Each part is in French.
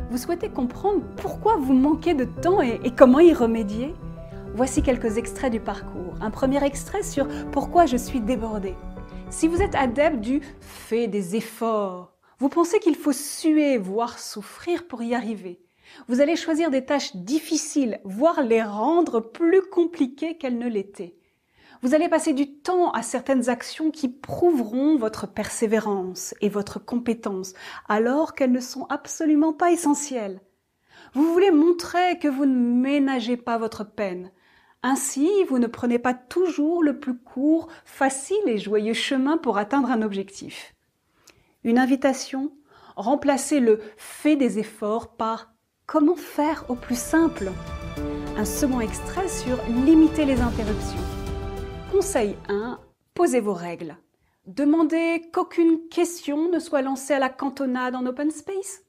Vous souhaitez comprendre pourquoi vous manquez de temps et comment y remédier? Voici quelques extraits du parcours. Un premier extrait sur pourquoi je suis débordée. Si vous êtes adepte du « fais des efforts », vous pensez qu'il faut suer, voire souffrir pour y arriver. Vous allez choisir des tâches difficiles, voire les rendre plus compliquées qu'elles ne l'étaient. Vous allez passer du temps à certaines actions qui prouveront votre persévérance et votre compétence, alors qu'elles ne sont absolument pas essentielles. Vous voulez montrer que vous ne ménagez pas votre peine. Ainsi, vous ne prenez pas toujours le plus court, facile et joyeux chemin pour atteindre un objectif. Une invitation, remplacez le « fais des efforts » par « comment faire au plus simple ». Un second extrait sur « limiter les interruptions ». Conseil 1, posez vos règles. Demandez qu'aucune question ne soit lancée à la cantonade en open space.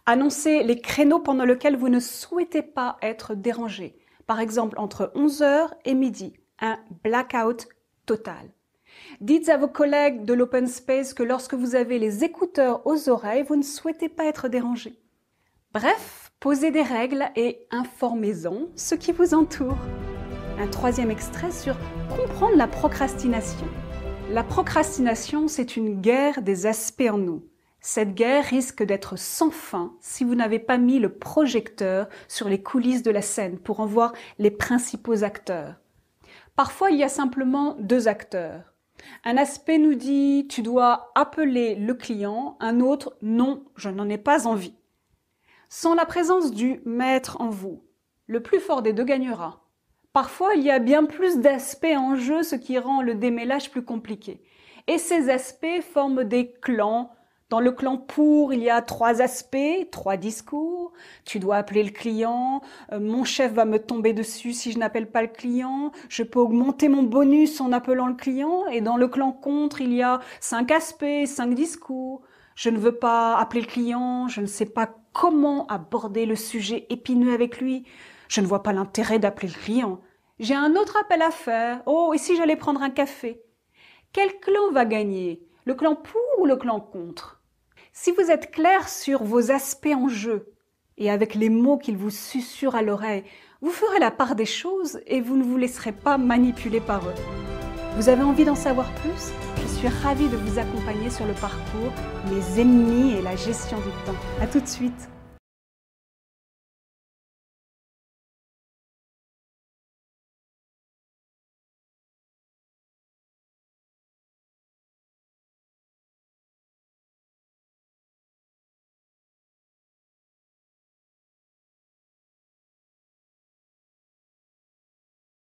Annoncez les créneaux pendant lesquels vous ne souhaitez pas être dérangé. Par exemple, entre 11h et midi, un blackout total. Dites à vos collègues de l'open space que lorsque vous avez les écouteurs aux oreilles, vous ne souhaitez pas être dérangé. Bref, posez des règles et informez-en ceux qui vous entourent. Un troisième extrait sur comprendre la procrastination. La procrastination, c'est une guerre des aspects en nous. Cette guerre risque d'être sans fin si vous n'avez pas mis le projecteur sur les coulisses de la scène pour en voir les principaux acteurs. Parfois, il y a simplement deux acteurs. Un aspect nous dit « tu dois appeler le client », un autre « non, je n'en ai pas envie ». Sans la présence du maître en vous, le plus fort des deux gagnera. Parfois, il y a bien plus d'aspects en jeu, ce qui rend le démêlage plus compliqué. Et ces aspects forment des clans. Dans le clan pour, il y a 3 aspects, 3 discours. Tu dois appeler le client, mon chef va me tomber dessus si je n'appelle pas le client, je peux augmenter mon bonus en appelant le client. Et dans le clan contre, il y a 5 aspects, 5 discours. Je ne veux pas appeler le client, je ne sais pas comment aborder le sujet épineux avec lui. Je ne vois pas l'intérêt d'appeler le client. J'ai un autre appel à faire. Oh, et si j'allais prendre un café? Quel clan va gagner? Le clan pour ou le clan contre? Si vous êtes clair sur vos aspects en jeu et avec les mots qu'ils vous susurrent à l'oreille, vous ferez la part des choses et vous ne vous laisserez pas manipuler par eux. Vous avez envie d'en savoir plus? Je suis ravie de vous accompagner sur le parcours Les ennemis et la gestion du temps. À tout de suite!